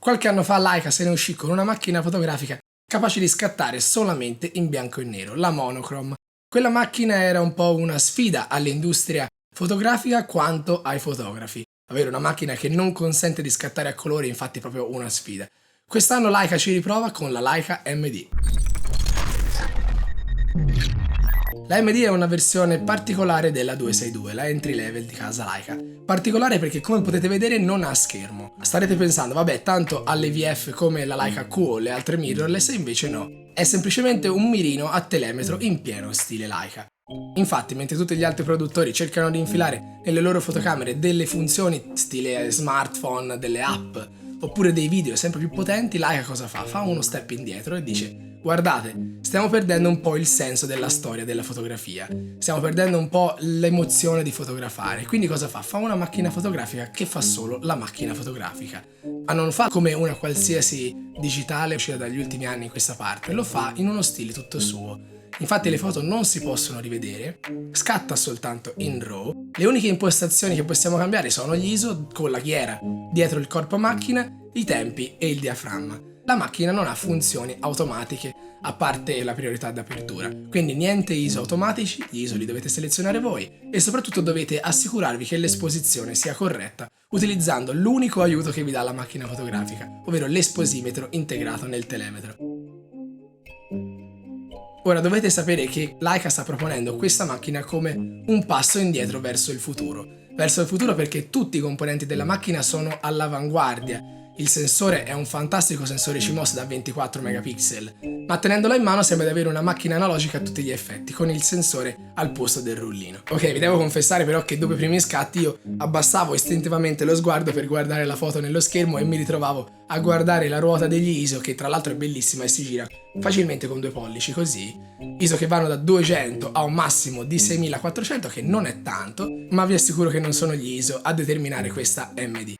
Qualche anno fa Leica se ne uscì con una macchina fotografica capace di scattare solamente in bianco e nero, la monochrome. Quella macchina era un po' una sfida all'industria fotografica quanto ai fotografi. Avere una macchina che non consente di scattare a colori è infatti proprio una sfida. Quest'anno Leica ci riprova con la Leica MD. La MD è una versione particolare della 262, la entry level di casa Leica. Particolare perché, come potete vedere, non ha schermo. Starete pensando, vabbè, tanto ha l'EVF come la Leica Q o le altre mirrorless, e invece no. È semplicemente un mirino a telemetro in pieno stile Leica. Infatti, mentre tutti gli altri produttori cercano di infilare nelle loro fotocamere delle funzioni stile smartphone, delle app, oppure dei video sempre più potenti, Leica cosa fa? Fa uno step indietro e dice: guardate, stiamo perdendo un po' il senso della storia della fotografia, stiamo perdendo un po' l'emozione di fotografare, quindi cosa fa? Fa una macchina fotografica che fa solo la macchina fotografica, ma non fa come una qualsiasi digitale uscita dagli ultimi anni in questa parte, lo fa in uno stile tutto suo. Infatti le foto non si possono rivedere, scatta soltanto in RAW, le uniche impostazioni che possiamo cambiare sono gli ISO con la ghiera, dietro il corpo macchina, i tempi e il diaframma. La macchina non ha funzioni automatiche, a parte la priorità d'apertura, quindi niente ISO automatici, gli ISO li dovete selezionare voi e soprattutto dovete assicurarvi che l'esposizione sia corretta utilizzando l'unico aiuto che vi dà la macchina fotografica, ovvero l'esposimetro integrato nel telemetro. Ora dovete sapere che Leica sta proponendo questa macchina come un passo indietro verso il futuro. Verso il futuro perché tutti i componenti della macchina sono all'avanguardia. Il sensore è un fantastico sensore CMOS da 24 megapixel, ma tenendola in mano sembra di avere una macchina analogica a tutti gli effetti, con il sensore al posto del rullino. Ok, vi devo confessare però che dopo i primi scatti io abbassavo istintivamente lo sguardo per guardare la foto nello schermo e mi ritrovavo a guardare la ruota degli ISO, che tra l'altro è bellissima e si gira facilmente con 2 pollici, così. ISO che vanno da 200 a un massimo di 6400, che non è tanto, ma vi assicuro che non sono gli ISO a determinare questa MD.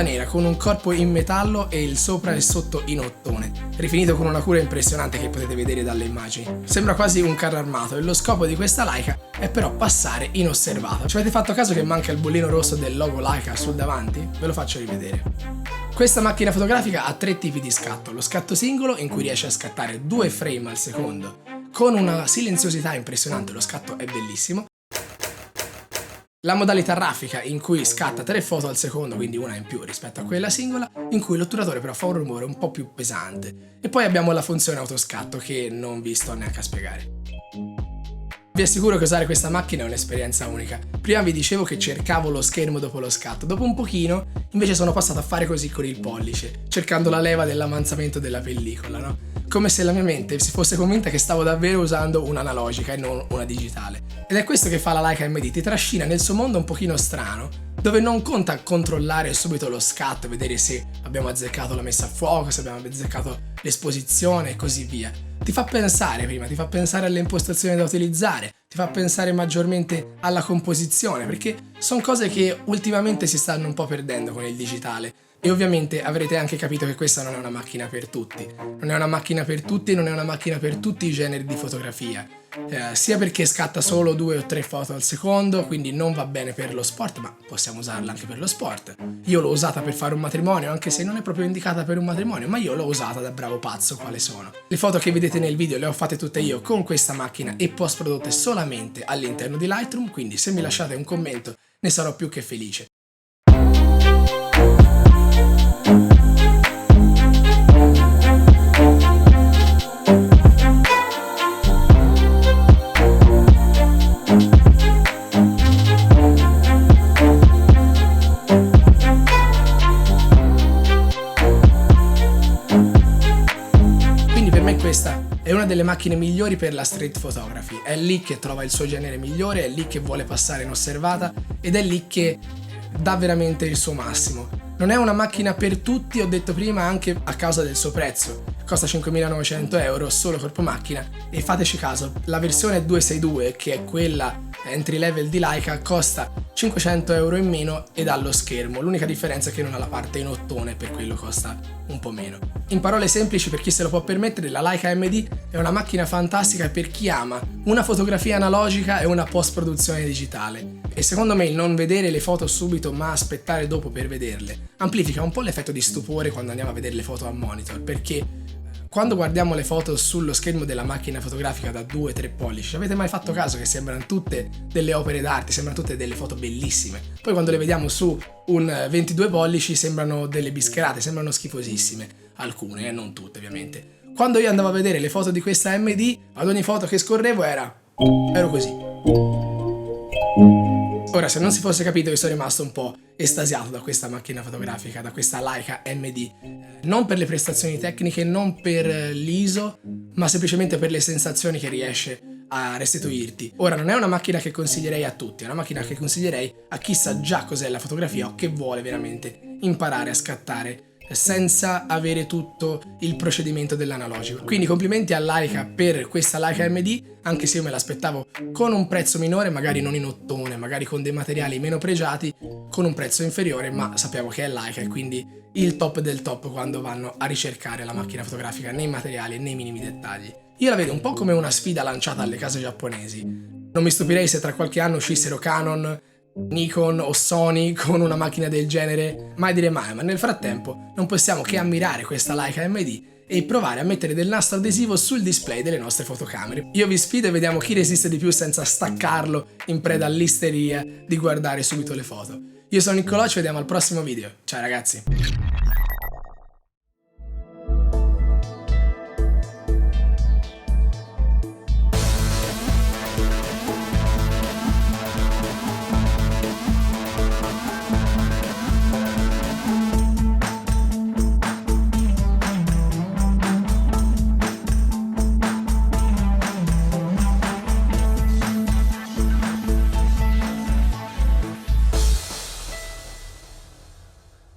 Nera con un corpo in metallo e il sopra e sotto in ottone, rifinito con una cura impressionante che potete vedere dalle immagini. Sembra quasi un carro armato e lo scopo di questa Leica è però passare inosservato. Ci avete fatto caso che manca il bollino rosso del logo Leica sul davanti? Ve lo faccio rivedere. Questa macchina fotografica ha 3 tipi di scatto: lo scatto singolo, in cui riesce a scattare 2 frame al secondo con una silenziosità impressionante, lo scatto è bellissimo. La modalità raffica, in cui scatta 3 foto al secondo, quindi una in più rispetto a quella singola, in cui l'otturatore però fa un rumore un po' più pesante. E poi abbiamo la funzione autoscatto, che non vi sto neanche a spiegare. Vi assicuro che usare questa macchina è un'esperienza unica. Prima vi dicevo che cercavo lo schermo dopo lo scatto, dopo un pochino invece sono passato a fare così con il pollice, cercando la leva dell'avanzamento della pellicola, no? Come se la mia mente si fosse convinta che stavo davvero usando un'analogica e non una digitale. Ed è questo che fa la Leica MD, ti trascina nel suo mondo un pochino strano, dove non conta controllare subito lo scatto, vedere se abbiamo azzeccato la messa a fuoco, se abbiamo azzeccato l'esposizione e così via. Ti fa pensare prima, ti fa pensare alle impostazioni da utilizzare, ti fa pensare maggiormente alla composizione, perché sono cose che ultimamente si stanno un po' perdendo con il digitale. E ovviamente avrete anche capito che questa non è una macchina per tutti. Non è una macchina per tutti e non è una macchina per tutti i generi di fotografia. Sia perché scatta solo 2 o 3 foto al secondo, quindi non va bene per lo sport, ma possiamo usarla anche per lo sport. Io l'ho usata per fare un matrimonio, anche se non è proprio indicata per un matrimonio, ma io l'ho usata da bravo pazzo quale sono. Le foto che vedete nel video le ho fatte tutte io con questa macchina e post prodotte solamente all'interno di Lightroom, quindi se mi lasciate un commento ne sarò più che felice. Questa è una delle macchine migliori per la street photography, è lì che trova il suo genere migliore, è lì che vuole passare inosservata ed è lì che dà veramente il suo massimo. Non è una macchina per tutti, ho detto prima, anche a causa del suo prezzo. Costa 5.900 euro solo corpo macchina e fateci caso, la versione 262, che è quella entry level di Leica, costa 500 euro in meno ed ha lo schermo. L'unica differenza è che non ha la parte in ottone, per quello costa un po' meno. In parole semplici, per chi se lo può permettere, la Leica MD è una macchina fantastica per chi ama una fotografia analogica e una post-produzione digitale. E secondo me il non vedere le foto subito ma aspettare dopo per vederle amplifica un po' l'effetto di stupore quando andiamo a vedere le foto a monitor, perché quando guardiamo le foto sullo schermo della macchina fotografica da 2-3 pollici, avete mai fatto caso che sembrano tutte delle opere d'arte, sembrano tutte delle foto bellissime? Poi quando le vediamo su un 22 pollici sembrano delle bischerate, sembrano schifosissime, alcune, non tutte ovviamente. Quando io andavo a vedere le foto di questa MD, ad ogni foto che scorrevo ero così. Ora, se non si fosse capito, io sono rimasto un po' estasiato da questa macchina fotografica, da questa Leica MD, non per le prestazioni tecniche, non per l'ISO, ma semplicemente per le sensazioni che riesce a restituirti. Ora, non è una macchina che consiglierei a tutti, è una macchina che consiglierei a chi sa già cos'è la fotografia o che vuole veramente imparare a scattare senza avere tutto il procedimento dell'analogico. Quindi complimenti a Leica per questa Leica MD, anche se io me l'aspettavo con un prezzo minore, magari non in ottone, magari con dei materiali meno pregiati, con un prezzo inferiore, ma sappiamo che è Leica e quindi il top del top quando vanno a ricercare la macchina fotografica nei materiali e nei minimi dettagli. Io la vedo un po' come una sfida lanciata alle case giapponesi. Non mi stupirei se tra qualche anno uscissero Canon, Nikon o Sony con una macchina del genere, mai dire mai, ma nel frattempo non possiamo che ammirare questa Leica MD e provare a mettere del nastro adesivo sul display delle nostre fotocamere. Io vi sfido e vediamo chi resiste di più senza staccarlo in preda all'isteria di guardare subito le foto. Io sono Niccolò, ci vediamo al prossimo video. Ciao ragazzi!